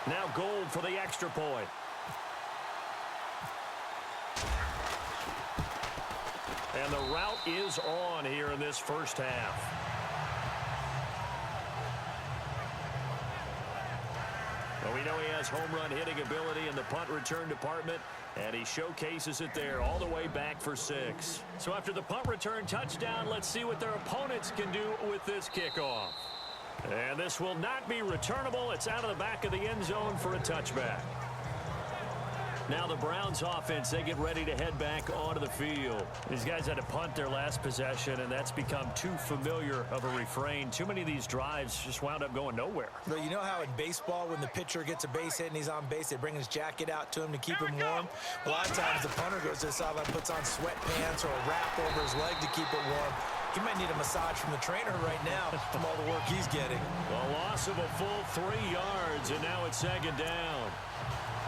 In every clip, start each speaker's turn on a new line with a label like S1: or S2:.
S1: Now Gold for the extra point. And the route is on here in this first half. Well, we know he has home run hitting ability in the punt return department, and he showcases it there all the way back for 6. So after the punt return touchdown, let's see what their opponents can do with this kickoff. And this will not be returnable. It's out of the back of the end zone for a touchback. Now the Browns offense, they get ready to head back onto the field. These guys had to punt their last possession, and that's become too familiar of a refrain. Too many of these drives just wound up going nowhere.
S2: Well, you know how in baseball when the pitcher gets a base hit and he's on base, they bring his jacket out to him to keep him warm? A lot of times the punter goes to the sideline, puts on sweatpants or a wrap over his leg to keep it warm. He might need a massage from the trainer right now from all the work he's getting.
S1: A loss of a full 3 yards, and now it's second down.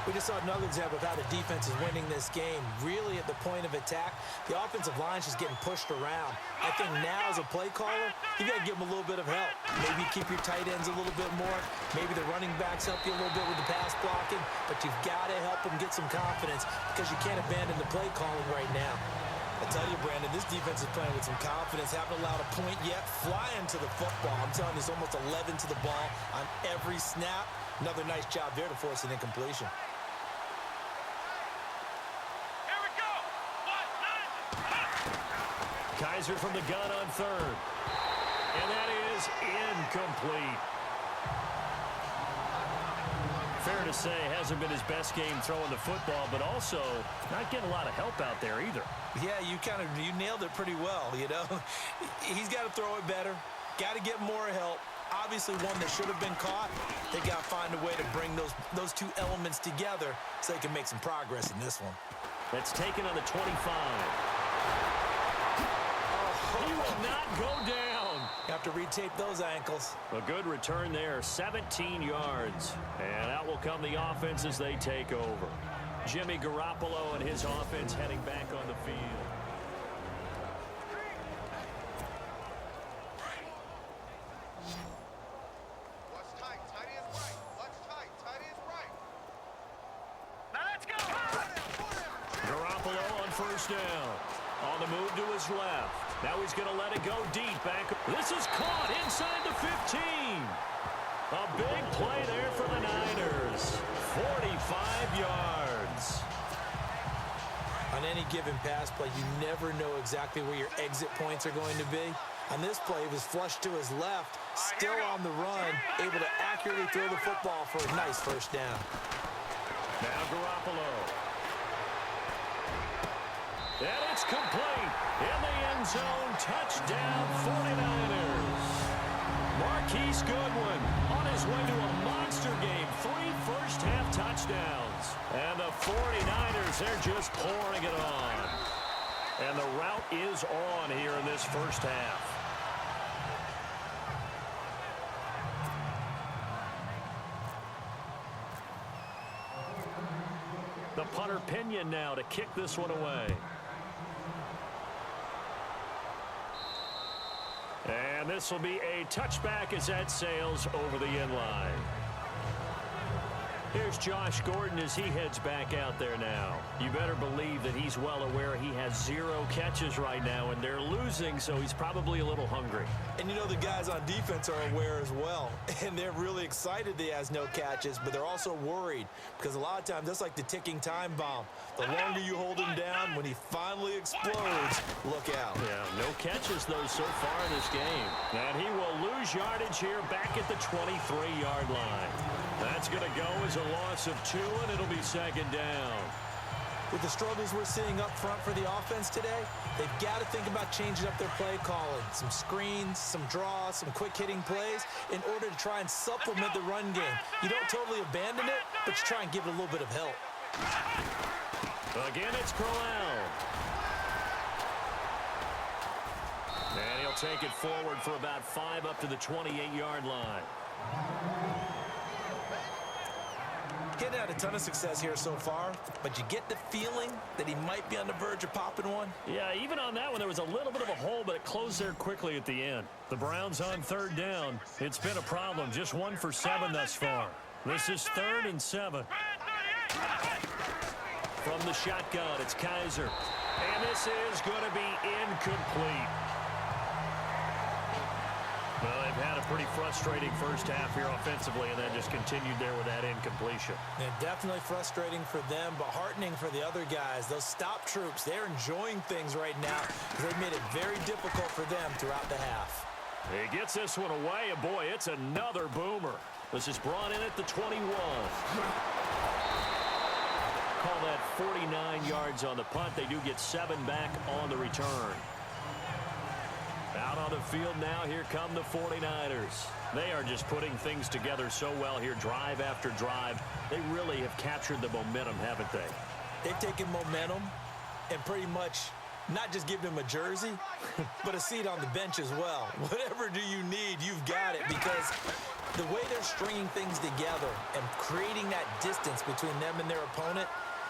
S2: We just saw another example of how the defense is winning this game. Really at the point of attack, the offensive line's just getting pushed around. I think now as a play caller, you got to give them a little bit of help. Maybe keep your tight ends a little bit more. Maybe the running backs help you a little bit with the pass blocking. But you've got to help them get some confidence because you can't abandon the play calling right now. I tell you, Brandon, this defense is playing with some confidence. Haven't allowed a point yet. Flying to the football. I'm telling you, it's almost 11 to the ball on every snap. Another nice job there to force an incompletion.
S1: Kaiser from the gun on third. And that is incomplete. Fair to say, hasn't been his best game throwing the football, but also not getting a lot of help out there either.
S2: Yeah, you nailed it pretty well, you know. He's got to throw it better. Got to get more help. Obviously one that should have been caught. They got to find a way to bring those two elements together so they can make some progress in this one.
S1: That's taken on the 25. He will not go down.
S2: You have to retape those ankles.
S1: A good return there, 17 yards. And out will come the offense as they take over. Jimmy Garoppolo and his offense heading back on the field. Garoppolo on first down. On the move to his left. Now he's going to let it go deep back. This is caught inside the 15. A big play there for the Niners. 45 yards.
S2: On any given pass play, you never know exactly where your exit points are going to be. On this play, he was flushed to his left, still on the run, able to accurately throw the football for a nice first down.
S1: Now Garoppolo. And it's complete. In the end zone, touchdown 49ers. Marquise Goodwin on his way to a monster game. 3 first-half touchdowns. And the 49ers, they're just pouring it on. And the route is on here in this first half. The punter Pinion now to kick this one away. And this will be a touchback as that sails over the end line. Here's Josh Gordon as he heads back out there now. You better believe that he's well aware he has 0 catches right now, and they're losing, so he's probably a little hungry.
S2: And you know the guys on defense are aware as well. And they're really excited that he has no catches, but they're also worried because a lot of times that's like the ticking time bomb. The longer you hold him down, when he finally explodes, look out.
S1: Yeah, no catches, though, so far in this game. And he will lose yardage here back at the 23-yard line. That's going to go as a loss of 2, and it'll be second down.
S2: With the struggles we're seeing up front for the offense today, they've got to think about changing up their play calling. Some screens, some draws, some quick-hitting plays in order to try and supplement the run game. You don't totally abandon it, but you try and give it a little bit of help.
S1: Again, it's Crowell. And he'll take it forward for about 5 up to the 28-yard line.
S2: Getting had a ton of success here so far, but you get the feeling that he might be on the verge of popping one.
S1: Yeah, even on that one, there was a little bit of a hole, but it closed there quickly at the end. The Browns on third down. It's been a problem. Just 1 for 7 thus far. This is 3rd and 7. From the shotgun, it's Kaiser. And this is going to be incomplete. Well, they've had a pretty frustrating first half here offensively, and then just continued there with that incompletion.
S2: And definitely frustrating for them, but heartening for the other guys. Those stop troops, they're enjoying things right now because they've made it very difficult for them throughout the half.
S1: He gets this one away, and boy, it's another boomer. This is brought in at the 21. Call that 49 yards on the punt. They do get 7 back on the return. Out on the field now, here come the 49ers. They are just putting things together so well here, drive after drive. They really have captured the momentum, haven't they?
S2: They've taken momentum and pretty much not just given him a jersey, but a seat on the bench as well. Whatever do you need, you've got it, because the way they're stringing things together and creating that distance between them and their opponent,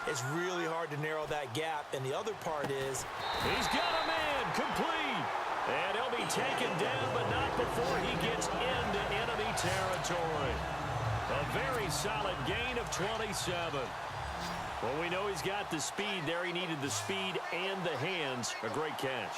S2: it's really hard to narrow that gap. And the other part is,
S1: he's got a man complete. And he'll be taken down, but not before he gets into enemy territory. A very solid gain of 27. Well, we know he's got the speed there. He needed the speed and the hands. A great catch.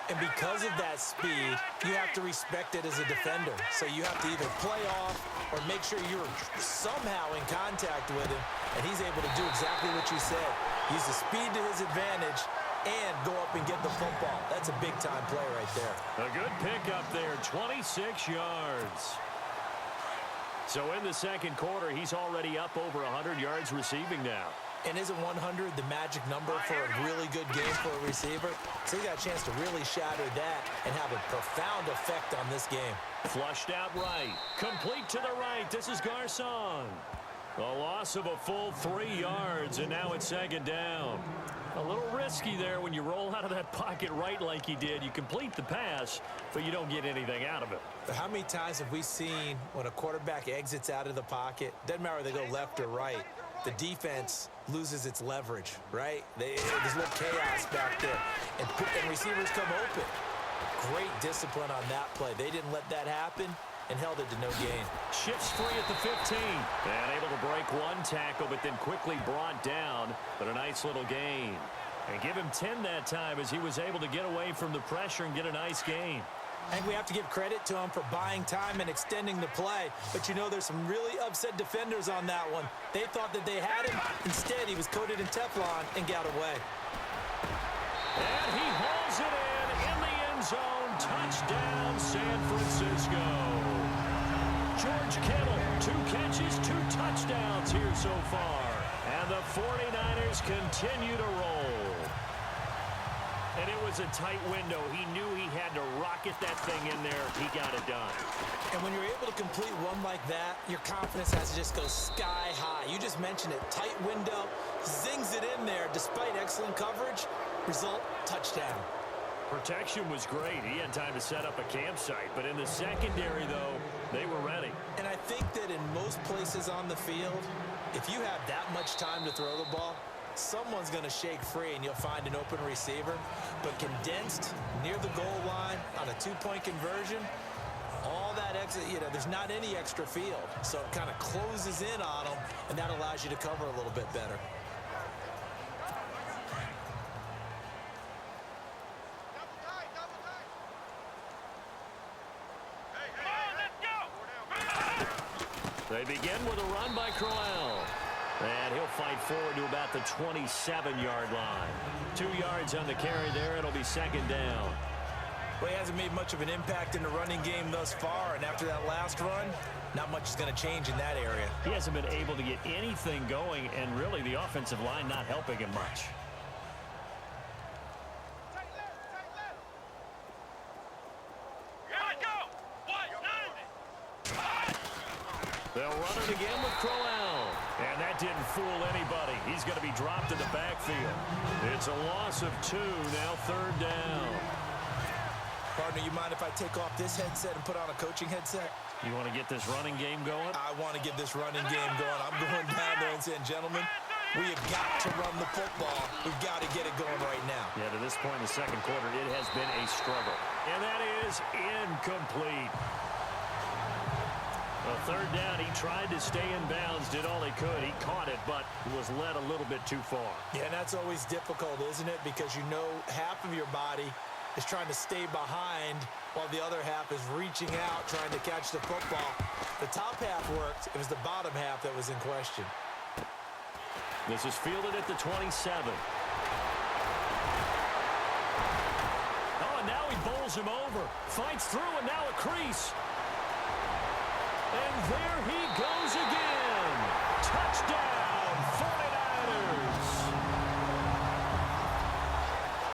S2: And because of that speed, you have to respect it as a defender. So you have to either play off or make sure you're somehow in contact with him. And he's able to do exactly what you said. Use the speed to his advantage and go up and get the football. That's a big-time play right there.
S1: A good pickup there, 26 yards. So in the second quarter, he's already up over 100 yards receiving now.
S2: And isn't 100 the magic number for a really good game for a receiver? So he got a chance to really shatter that and have a profound effect on this game.
S1: Flushed out right. Complete to the right. This is Garcon. A loss of a full 3 yards, and now it's second down. A little risky there when you roll out of that pocket right like he did. You complete the pass, but you don't get anything out of it.
S2: But how many times have we seen when a quarterback exits out of the pocket, doesn't matter whether they go left or right, the defense loses its leverage, right? There's a little chaos back there, and receivers come open. Great discipline on that play. They didn't let that happen and held it to no gain.
S1: Shifts free at the 15. And able to break one tackle, but then quickly brought down. But a nice little gain. And give him 10 that time as he was able to get away from the pressure and get a nice gain.
S2: I think we have to give credit to him for buying time and extending the play. But, you know, there's some really upset defenders on that one. They thought that they had him. Instead, he was coated in Teflon and got away.
S1: And he hauls it in the end zone. Touchdown, San Francisco. George Kittle, 2 catches, 2 touchdowns here so far. And the 49ers continue to roll. And it was a tight window. He knew he had to rocket that thing in there. He got it done.
S2: And when you're able to complete one like that, your confidence has to just go sky high. You just mentioned it. Tight window, zings it in there despite excellent coverage. Result, touchdown.
S1: Protection was great. He had time to set up a campsite. But in the secondary, though, they were ready.
S2: And I think that in most places on the field, if you have that much time to throw the ball, someone's going to shake free and you'll find an open receiver. But condensed near the goal line on a 2-point conversion, all that extra, there's not any extra field. So it kind of closes in on them, and that allows you to cover a little bit better.
S1: They begin with a run by Crowell. And he'll fight forward to about the 27-yard line. 2 yards on the carry there. It'll be second down.
S2: Well, he hasn't made much of an impact in the running game thus far. And after that last run, not much is going to change in that area.
S1: He hasn't been able to get anything going. And really, the offensive line not helping him much. They'll run it again with Crowell. And that didn't fool anybody. He's going to be dropped in the backfield. It's a loss of 2, now third down.
S2: Partner, you mind if I take off this headset and put on a coaching headset?
S1: You want to get this running game going?
S2: I want to get this running game going. I'm going down there and saying, gentlemen, we have got to run the football. We've got to get it going right now.
S1: Yeah, to this point in the second quarter, it has been a struggle. And that is incomplete. Well, third down, he tried to stay in bounds, did all he could. He caught it, but was led a little bit too far.
S2: Yeah, and that's always difficult, isn't it? Because you know half of your body is trying to stay behind while the other half is reaching out, trying to catch the football. The top half worked. It was the bottom half that was in question.
S1: This is fielded at the 27. Oh, and now he bowls him over. Fights through, and now a crease. And there he goes again. Touchdown, 49ers.